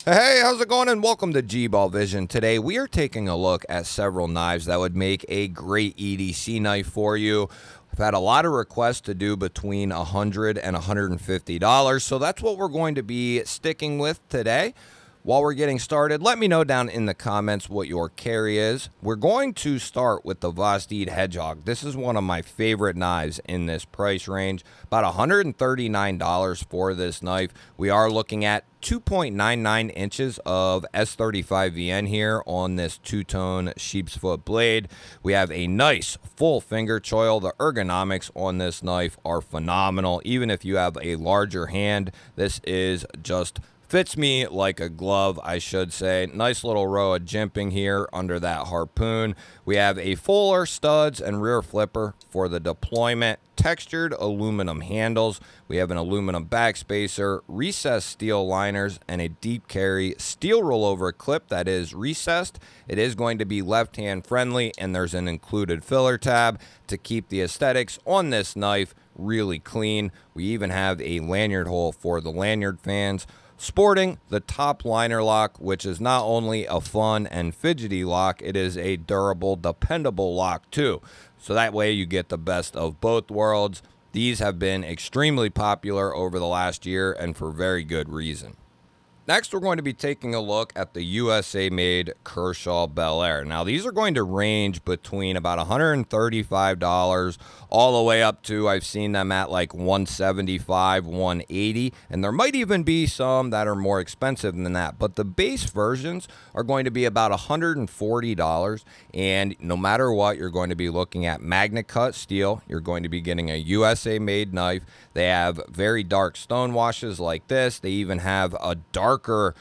Hey, how's it going? And welcome to G-Ball Vision. Today we are taking a look at several knives that would make a great EDC knife for you. I've had a lot of requests to do between $100 and $150, so that's what we're going to be sticking with today. While we're getting started, let me know down in the comments what your carry is. We're going to start with the Vosteed Hedgehog. This is one of my favorite knives in this price range. About $139 for this knife. We are looking at 2.99 inches of S35VN here on this two-tone sheep's foot blade. We have a nice full finger choil. The ergonomics on this knife are phenomenal. Even if you have a larger hand, this is just fits me like a glove, I should say. Nice little row of jimping here under that harpoon. We have a fuller studs and rear flipper for the deployment. Textured aluminum handles. We have an aluminum backspacer, recessed steel liners, and a deep carry steel rollover clip that is recessed. It is going to be left-hand friendly, and there's an included filler tab to keep the aesthetics on this knife really clean. We even have a lanyard hole for the lanyard fans. Sporting the top liner lock, which is not only a fun and fidgety lock, it is a durable, dependable lock too. So that way you get the best of both worlds. These have been extremely popular over the last year and for very good reason. Next, we're going to be taking a look at the USA-made Kershaw Bel Air. Now, these are going to range between about $135 all the way up to, I've seen them at like $175, $180, and there might even be some that are more expensive than that. But the base versions are going to be about $140, and no matter what, you're going to be looking at magnet cut steel. You're going to be getting a USA-made knife. They have very dark stone washes like this. They even have a darker,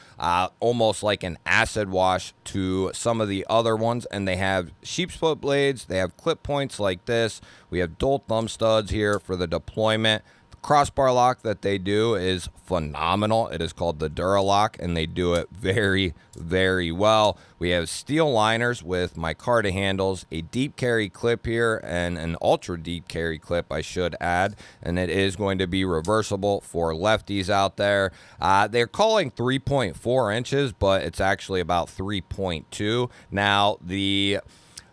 almost like an acid wash to some of the other ones. And they have sheep's foot blades. They have clip points like this. We have dual thumb studs here for the deployment. Crossbar lock that they do is phenomenal. It is called the Duralock, and they do it very, very well. We have steel liners with micarta handles, a deep carry clip here, and an ultra deep carry clip, I should add, and it is going to be reversible for lefties out there. They're calling 3.4 inches, but it's actually about 3.2. Now, the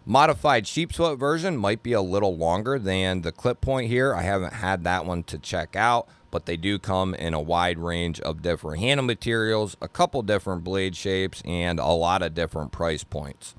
modified sheep's foot version might be a little longer than the clip point here. I haven't had that one to check out, but they do come in a wide range of different handle materials, a couple different blade shapes, and a lot of different price points.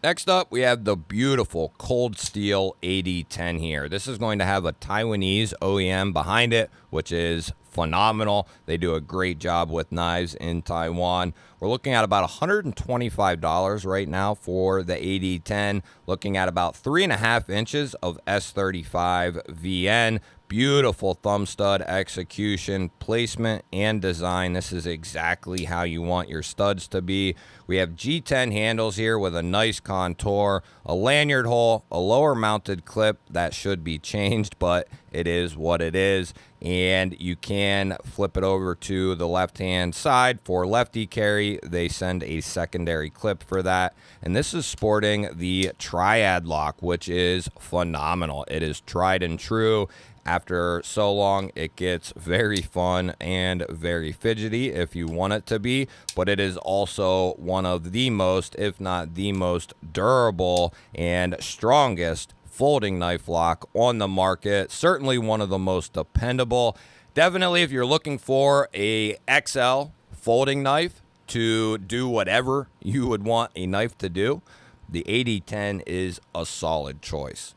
Next up, we have the beautiful Cold Steel AD10 here. This is going to have a Taiwanese OEM behind it, which is phenomenal. They do a great job with knives in Taiwan. We're looking at about $125 right now for the AD10, looking at about 3.5 inches of S35VN. Beautiful thumb stud execution, placement, and design. This is exactly how you want your studs to be. We have G10 handles here with a nice contour, a lanyard hole, a lower mounted clip that should be changed, but it is what it is. And you can flip it over to the left-hand side for lefty carry. They send a secondary clip for that. And this is sporting the Triad lock, which is phenomenal. It is tried and true. After so long, it gets very fun and very fidgety if you want it to be, but it is also one of the most, if not the most durable and strongest folding knife lock on the market. Certainly one of the most dependable. Definitely if you're looking for a XL folding knife to do whatever you would want a knife to do, the AD10 is a solid choice.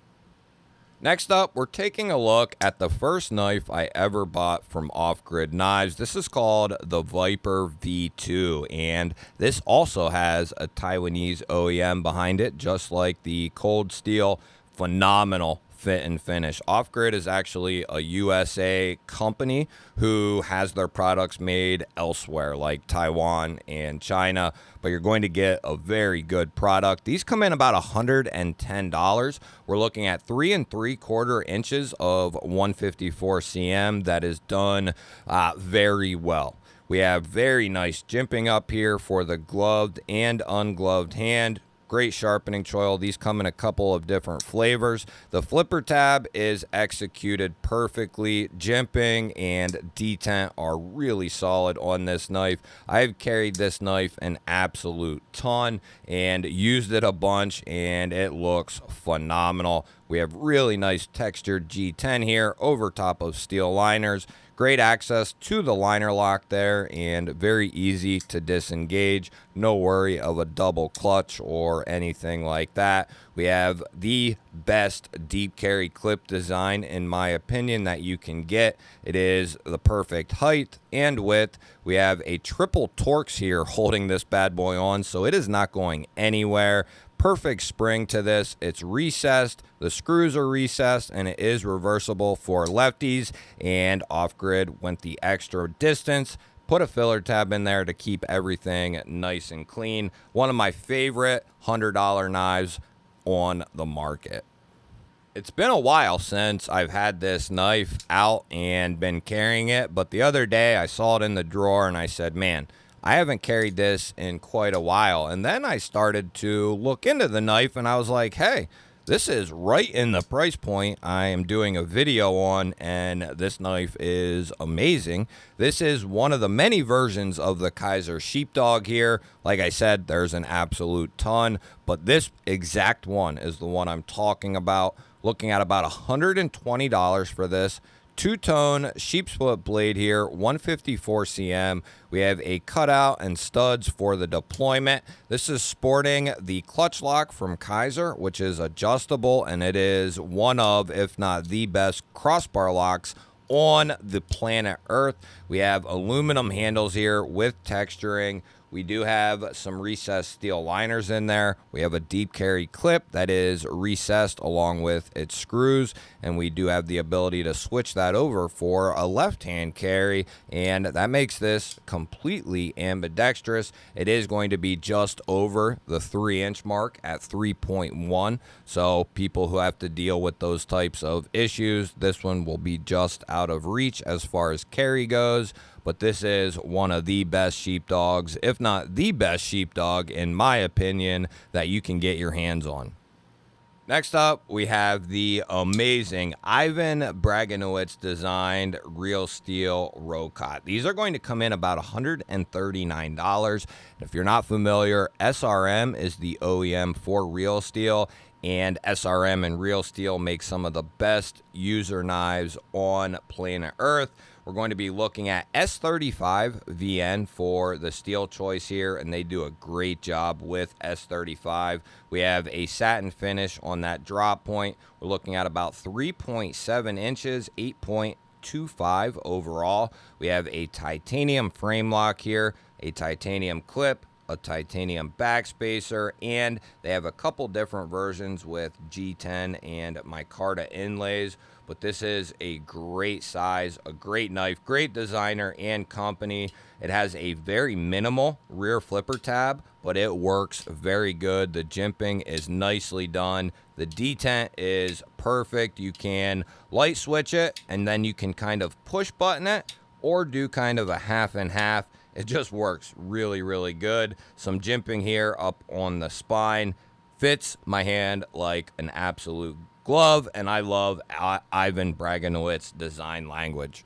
Next up, we're taking a look at the first knife I ever bought from Off Grid Knives. This is called the Viper V2, and this also has a Taiwanese OEM behind it, just like the Cold Steel. Phenomenal fit and finish. Off Grid is actually a USA company who has their products made elsewhere, like Taiwan and China, but you're going to get a very good product. These come in about $110. We're looking at 3 3/4 inches of 154 cm. That is done very well. We have very nice jimping up here for the gloved and ungloved hand. great sharpening choil. These come in a couple of different flavors. The flipper tab is executed perfectly. Jimping and detent are really solid on this knife. I've carried this knife an absolute ton and used it a bunch, and it looks phenomenal. We have really nice textured G10 here over top of steel liners. Great access to the liner lock there and very easy to disengage. No worry of a double clutch or anything like that. We have the best deep carry clip design, in my opinion, that you can get. It is the perfect height and width. We have a triple Torx here holding this bad boy on, so it is not going anywhere. Perfect spring to this. It's recessed, the screws are recessed, and it is reversible for lefties, and off-grid went the extra distance. Put a filler tab in there to keep everything nice and clean. One of my favorite $100 knives on the market. It's been a while since I've had this knife out and been carrying it, but the other day I saw it in the drawer and I said, man, I haven't carried this in quite a while. And then I started to look into the knife and I was like, hey, this is right in the price point I am doing a video on, and this knife is amazing. This is one of the many versions of the Kaiser Sheepdog here. Like I said, there's an absolute ton, but this exact one is the one I'm talking about. Looking at about $120 for this. Two-tone sheepsfoot blade here, 154 cm. We have a cutout and studs for the deployment. This is sporting the clutch lock from Kaiser, which is adjustable, and it is one of, if not the best, crossbar locks on the planet Earth. We have aluminum handles here with texturing. We do have some recessed steel liners in there. We have a deep carry clip that is recessed along with its screws, and we do have the ability to switch that over for a left-hand carry, and that makes this completely ambidextrous. It is going to be just over the 3-inch mark at 3.1, so people who have to deal with those types of issues, this one will be just out of reach as far as carry goes. But this is one of the best sheepdogs, if not the best sheepdog, in my opinion, that you can get your hands on. Next up, we have the amazing Ivan Braganowitz designed real steel Rocot. These are going to come in about $139. If you're not familiar, SRM is the OEM for real steel, and SRM and real steel make some of the best user knives on planet Earth. We're going to be looking at S35 VN for the steel choice here, and they do a great job with S35. We have a satin finish on that drop point. We're looking at about 3.7 inches, 8.25 overall. We have a titanium frame lock here, a titanium clip, a titanium backspacer, and they have a couple different versions with G10 and micarta inlays. But this is a great size, a great knife, great designer and company. It has a very minimal rear flipper tab, but it works very good. The jimping is nicely done. The detent is perfect. You can light switch it, and then you can kind of push button it or do kind of a half and half. It just works really, really good. Some jimping here up on the spine. Fits my hand like an absolute glove, and I love Ivan Braganowitz design language.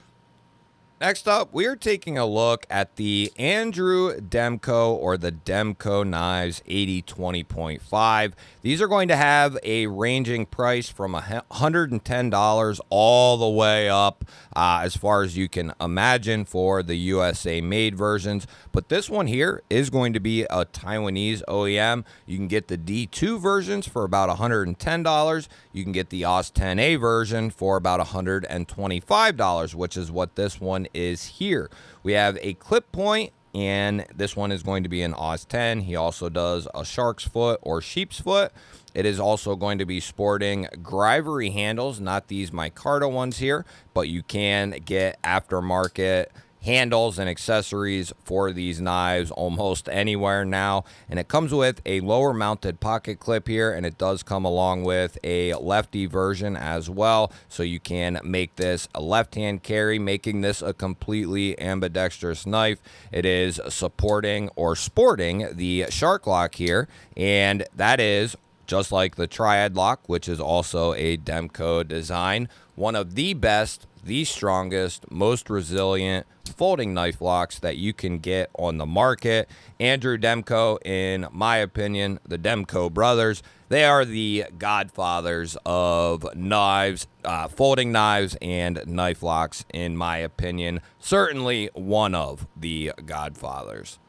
Next up, we are taking a look at the Andrew Demko, or the Demko Knives 80-20.5. These are going to have a ranging price from $110 all the way up as far as you can imagine for the USA made versions. But this one here is going to be a Taiwanese OEM. You can get the D2 versions for about $110. You can get the AUS 10A version for about $125, which is what this one is here. We have a clip point, and this one is going to be an AUS 10. He also does a shark's foot or sheep's foot. It is also going to be sporting Grivery handles, not these micarta ones here, but you can get aftermarket handles and accessories for these knives almost anywhere now, and it comes with a lower mounted pocket clip here, and it does come along with a lefty version as well, so you can make this a left-hand carry, making this a completely ambidextrous knife. It is supporting or sporting the shark lock here, and that is just like the Triad lock, which is also a Demko design. One of the best, the strongest, most resilient folding knife locks that you can get on the market. Andrew Demko, in my opinion, the Demko brothers, they are the godfathers of knives, folding knives and knife locks, in my opinion. Certainly one of the godfathers.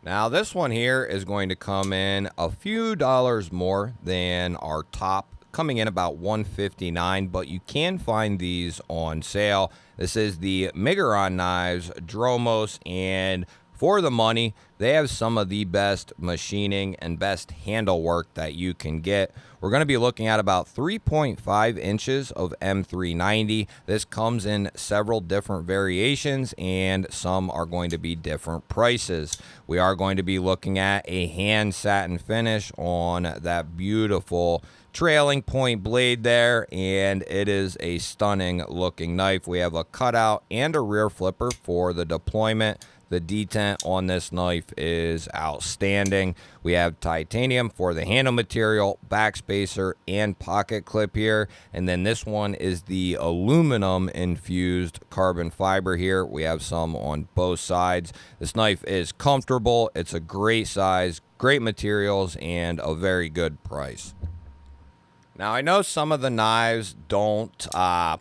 Now, this one here is going to come in a few dollars more than our top, coming in about $159, but you can find these on sale. This is the Miguron Knives Dromos, and for the money, they have some of the best machining and best handle work that you can get. We're going to be looking at about 3.5 inches of M390. This comes in several different variations, and some are going to be different prices. We are going to be looking at a hand satin finish on that beautiful trailing point blade there, and it is a stunning looking knife. We have a cutout and a rear flipper for the deployment. The detent on this knife is outstanding. We have titanium for the handle material, backspacer, and pocket clip here. And then this one is the aluminum infused carbon fiber here. We have some on both sides. This knife is comfortable. It's a great size, great materials, and a very good price. Now, I know some of the knives don't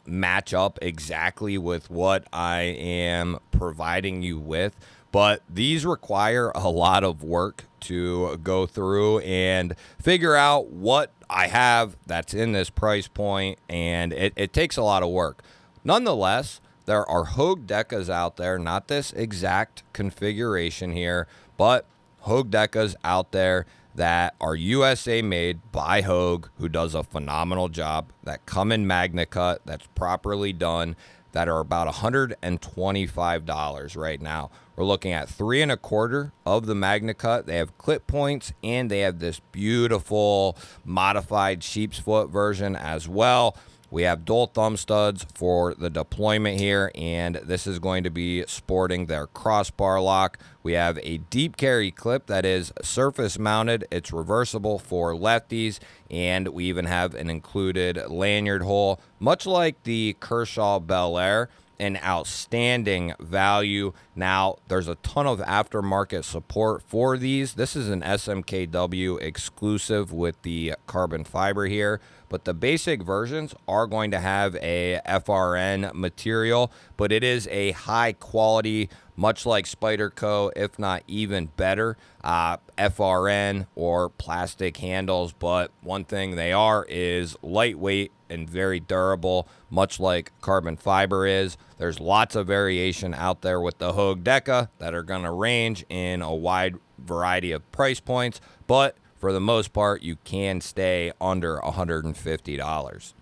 match up exactly with what I am providing you with, but these require a lot of work to go through and figure out what I have that's in this price point, and it takes a lot of work. Nonetheless, there are Hogue Decas out there, not this exact configuration here, but Hogue Decas out there that are USA made by Hogue, who does a phenomenal job, that come in Magna Cut, that's properly done, that are about $125 right now. We're looking at 3 1/4 of the Magna Cut. They have clip points, and they have this beautiful modified sheep's foot version as well. We have dual thumb studs for the deployment here, and this is going to be sporting their crossbar lock. We have a deep carry clip that is surface mounted. It's reversible for lefties, and we even have an included lanyard hole, much like the Kershaw Bel Air. An outstanding value. Now, there's a ton of aftermarket support for these. This is an SMKW exclusive with the carbon fiber here, but the basic versions are going to have a FRN material, but it is a high quality, much like Spyderco, if not even better, FRN or plastic handles. But one thing they are is lightweight and very durable, much like carbon fiber is. There's lots of variation out there with the Hogue Deca that are going to range in a wide variety of price points, but for the most part, you can stay under $150.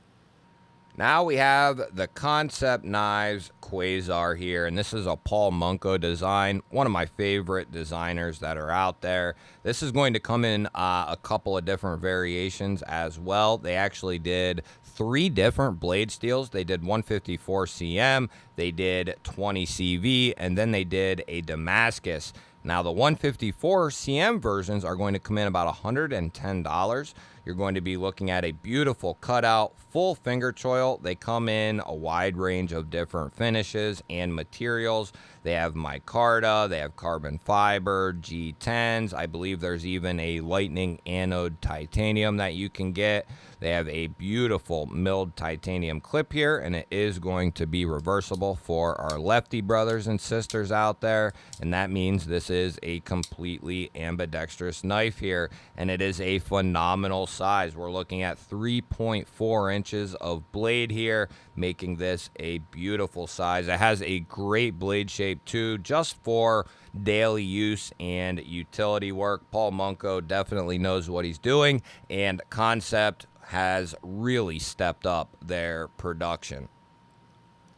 Now we have the Concept Knives Quasar here, and this is a Paul Munko design, one of my favorite designers that are out there. This is going to come in a couple of different variations as well. They actually did 3 different blade steels. They did 154 CM, they did 20 CV, and then they did a Damascus. Now, the 154 CM versions are going to come in about $110. You're going to be looking at a beautiful cutout, full finger choil. They come in a wide range of different finishes and materials. They have micarta, they have carbon fiber, G10s. I believe there's even a lightning anode titanium that you can get. They have a beautiful milled titanium clip here, and it is going to be reversible for our lefty brothers and sisters out there. And that means this is a completely ambidextrous knife here, and it is a phenomenal size. We're looking at 3.4 inches of blade here, making this a beautiful size. It has a great blade shape too, just for daily use and utility work. Paul Munko definitely knows what he's doing, and Concept has really stepped up their production.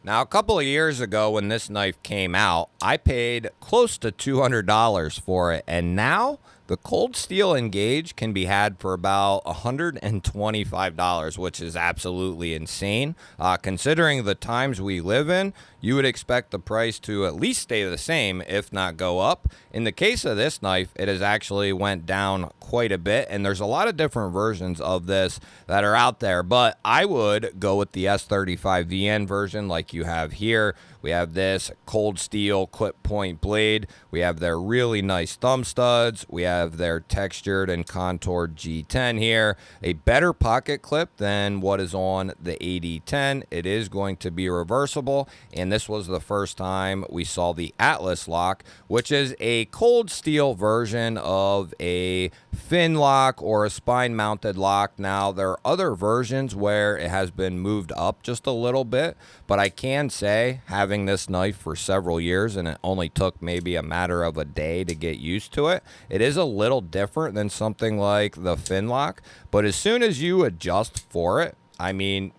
Now, a couple of years ago when this knife came out, I paid close to $200 for it, and now the cold steel Engage can be had for about $125, which is absolutely insane. Considering the times we live in, you would expect the price to at least stay the same, if not go up. In the case of this knife, it has actually went down quite a bit, and there's a lot of different versions of this that are out there, but I would go with the S35 VN version like you have here. We have this cold steel clip point blade. We have their really nice thumb studs. We have their textured and contoured G10 here. A better pocket clip than what is on the AD10. It is going to be reversible, and this was the first time we saw the Atlas lock, which is a cold steel version of a fin lock or a spine mounted lock. Now, there are other versions where it has been moved up just a little bit, but I can say, having this knife for several years, and it only took maybe a matter of a day to get used to it, it is a little different than something like the fin lock, but as soon as you adjust for it, I mean,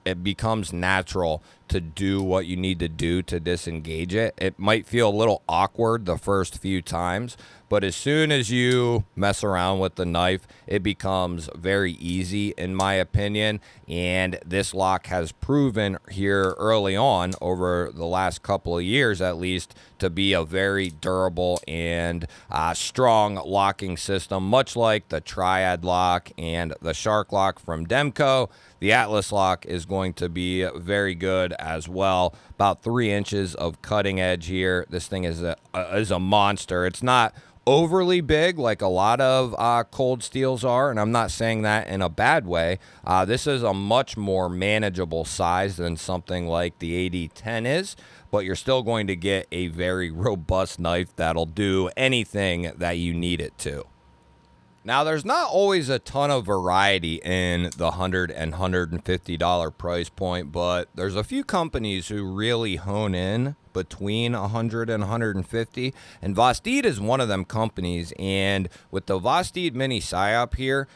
it becomes natural to do what you need to do to disengage it. It might feel a little awkward the first few times, but as soon as you mess around with the knife, it becomes very easy, in my opinion. And this lock has proven here early on, over the last couple of years at least, to be a very durable and strong locking system, much like the Triad lock and the Shark lock from Demco. The Atlas lock is going to be very good as well. About 3 inches of cutting edge here. This thing is a monster. It's not overly big like a lot of cold steels are, and I'm not saying that in a bad way. This is a much more manageable size than something like the AD10 is, but you're still going to get a very robust knife that'll do anything that you need it to. Now, there's not always a ton of variety in the $100 and $150 price point, but there's a few companies who really hone in between $100 and $150, and Vosteed is one of them companies. And with the Vosteed Mini Psyop here,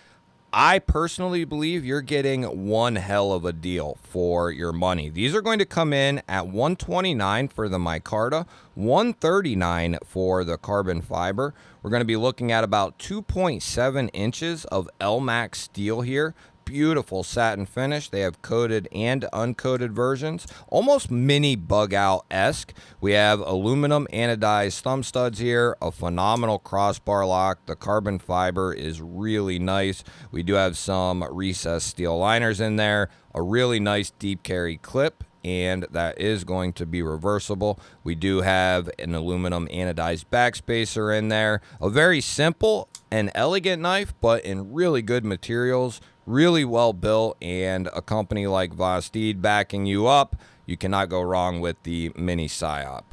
I personally believe you're getting one hell of a deal for your money. These are going to come in at $129 for the micarta, $139 for the carbon fiber. We're going to be looking at about 2.7 inches of LMAX steel here. Beautiful satin finish. They have coated and uncoated versions, almost mini bug out-esque. We have aluminum anodized thumb studs here, a phenomenal crossbar lock. The carbon fiber is really nice. We do have some recessed steel liners in there, a really nice deep carry clip, and that is going to be reversible. We do have an aluminum anodized backspacer in there. A very simple and elegant knife, but in really good materials, really well built, and a company like Vosteed backing you up, you cannot go wrong with the Mini Psyop.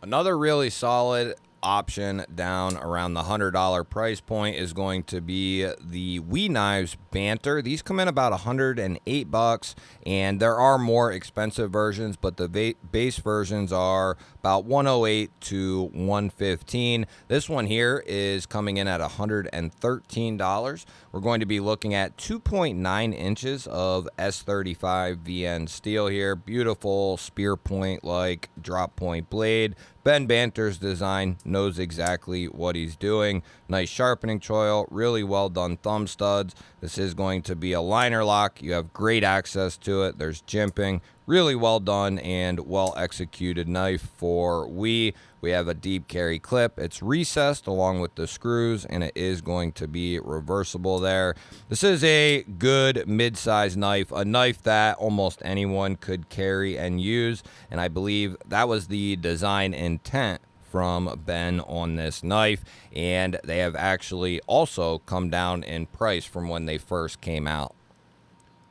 Another really solid option down around the $100 price point is going to be the WE Knives Banter. These come in about $108, and there are more expensive versions, but the base versions are about $108 to $115. This one here is coming in at $113. We're going to be looking at 2.9 inches of S35 VN steel here. Beautiful spear point like drop point blade. Ben Banter's design knows exactly what he's doing. Nice sharpening choil, really well done thumb studs. This is going to be a liner lock. You have great access to it. There's jimping. Really well done and well executed knife for WE. We have a deep carry clip. It's recessed along with the screws, and it is going to be reversible there. This is a good mid-size knife, a knife that almost anyone could carry and use, and I believe that was the design intent from Ben on this knife, and they have actually also come down in price from when they first came out.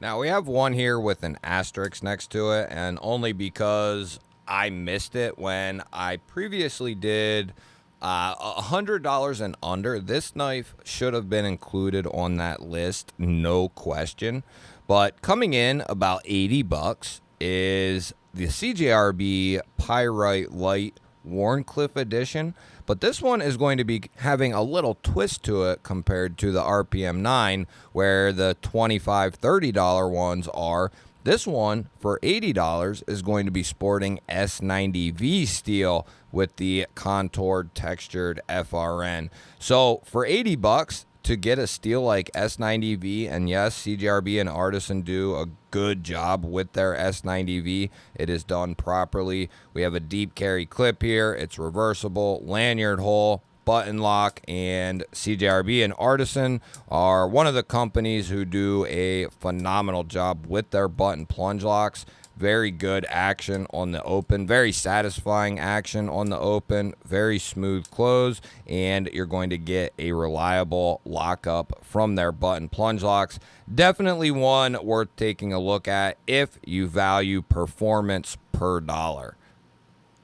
Now, we have one here with an asterisk next to it, and only because I missed it when I previously did $100 and under. This knife should have been included on that list, no question. But coming in about $80 is the CJRB Pyrite Light Wharncliffe edition, but this one is going to be having a little twist to it compared to the RPM 9, where the $25-$30 ones are. This one for $80 is going to be sporting S90V steel with the contoured textured FRN. So for 80 bucks to get a steel like S90V, and yes, CJRB and Artisan do a good job with their S90V. It is done properly. We have a deep carry clip here. It's reversible, lanyard hole, button lock, and CJRB and Artisan are one of the companies who do a phenomenal job with their button plunge locks. Very good action on the open, very satisfying action on the open, very smooth close, and you're going to get a reliable lockup from their button plunge locks. Definitely one worth taking a look at if you value performance per dollar.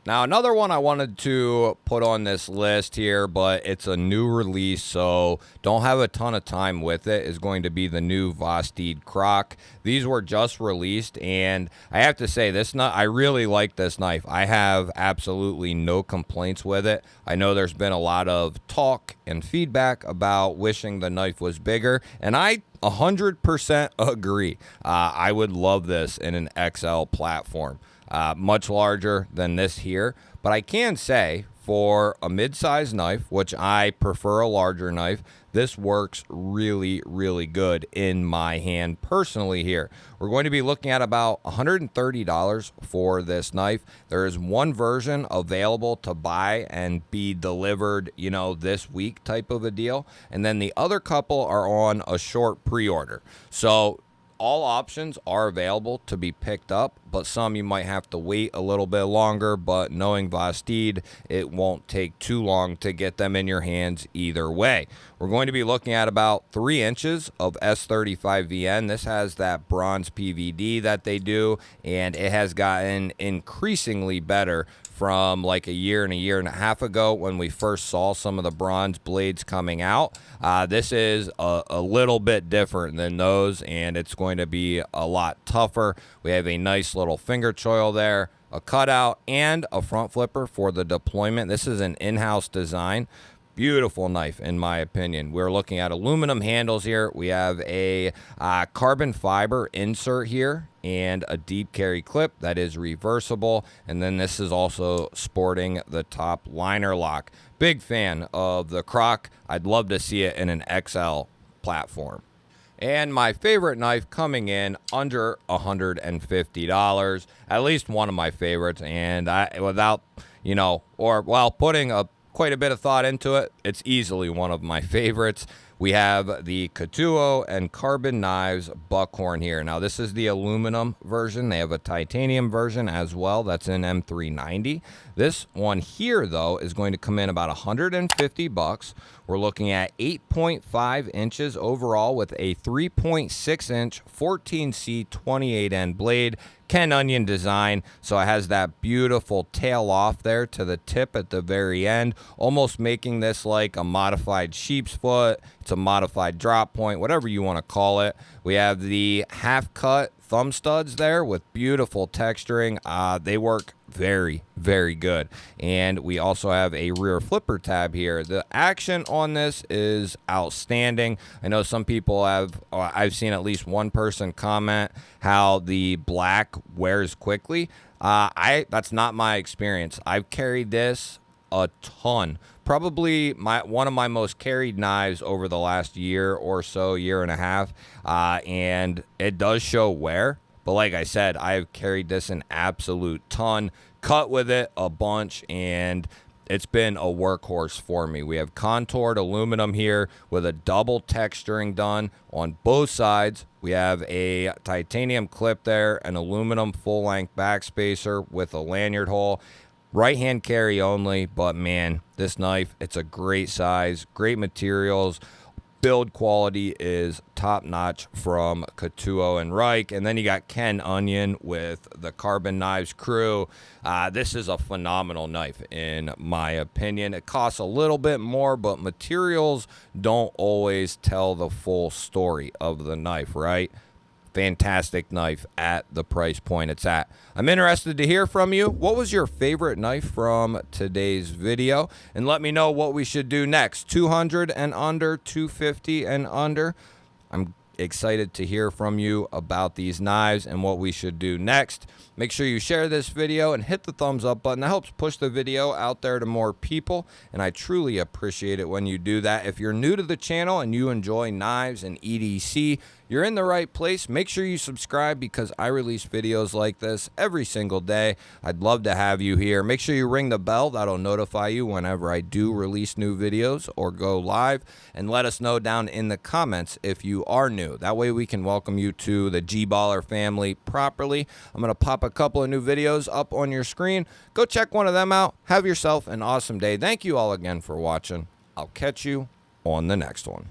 Now, another one I wanted to put on this list here, but it's a new release, so don't have a ton of time with it, is going to be the new Vosteed Croc. These were just released, and I have to say, this knife, I really like this knife. I have absolutely no complaints with it. I know there's been a lot of talk and feedback about wishing the knife was bigger, and I 100% agree. I would love this in an XL platform. Much larger than this here, but I can say for a mid-sized knife, which I prefer a larger knife, this works really, really good in my hand personally here. We're going to be looking at about $130 for this knife. There is one version available to buy and be delivered, you know, this week type of a deal, and then the other couple are on a short pre-order. So all options are available to be picked up, but some you might have to wait a little bit longer, but knowing Vosteed, it won't take too long to get them in your hands either way. We're going to be looking at about 3 inches of S35VN. This has that bronze PVD that they do, and it has gotten increasingly better from like a year and a half ago when we first saw some of the bronze blades coming out. This is a little bit different than those, and it's going to be a lot tougher. We have a nice little finger choil there, a cutout, and a front flipper for the deployment. This is an in-house design. Beautiful knife, in my opinion. We're looking at aluminum handles here. We have a carbon fiber insert here and a deep carry clip that is reversible. And then this is also sporting the top liner lock. Big fan of the Croc. I'd love to see it in an XL platform. And my favorite knife coming in under $150, at least one of my favorites. And without, you know, or while putting quite a bit of thought into it, it's easily one of my favorites. We have the Couture and Carbon Knives Buckhorn here. Now, this is the aluminum version. They have a titanium version as well. That's in M390. This one here, though, is going to come in about 150 bucks. We're looking at 8.5 inches overall with a 3.6 inch 14C 28N blade. Ken Onion design, so it has that beautiful tail off there to the tip at the very end, almost making this like a modified sheep's foot. It's a modified drop point, whatever you want to call it. We have the half cut thumb studs there with beautiful texturing. They work very, very good. And we also have a rear flipper tab here. The action on this is outstanding. I know some people have, I've seen at least one person comment how the black wears quickly. That's not my experience. I've carried this a ton. Probably one of my most carried knives over the last year or so, year and a half, and it does show wear. But like I said, I've carried this an absolute ton, cut with it a bunch, and it's been a workhorse for me. We have contoured aluminum here with a double texturing done on both sides. We have a titanium clip there, an aluminum full-length backspacer with a lanyard hole. Right hand carry only, but man, this knife, it's a great size, great materials. Build quality is top notch from Couture and Reich. And then you got Ken Onion with the Carbon Knives crew. This is a phenomenal knife in my opinion. It costs a little bit more, but materials don't always tell the full story of the knife, right? Fantastic knife at the price point it's at. I'm interested to hear from you. What was your favorite knife from today's video? And let me know what we should do next. 200 and under, 250 and under. I'm excited to hear from you about these knives and what we should do next. Make sure you share this video and hit the thumbs up button. That helps push the video out there to more people, and I truly appreciate it when you do that. If you're new to the channel and you enjoy knives and EDC, you're in the right place. Make sure you subscribe because I release videos like this every single day. I'd love to have you here. Make sure you ring the bell. That'll notify you whenever I do release new videos or go live. And let us know down in the comments if you are new. That way we can welcome you to the G-Baller family properly. I'm going to pop a couple of new videos up on your screen. Go check one of them out. Have yourself an awesome day. Thank you all again for watching. I'll catch you on the next one.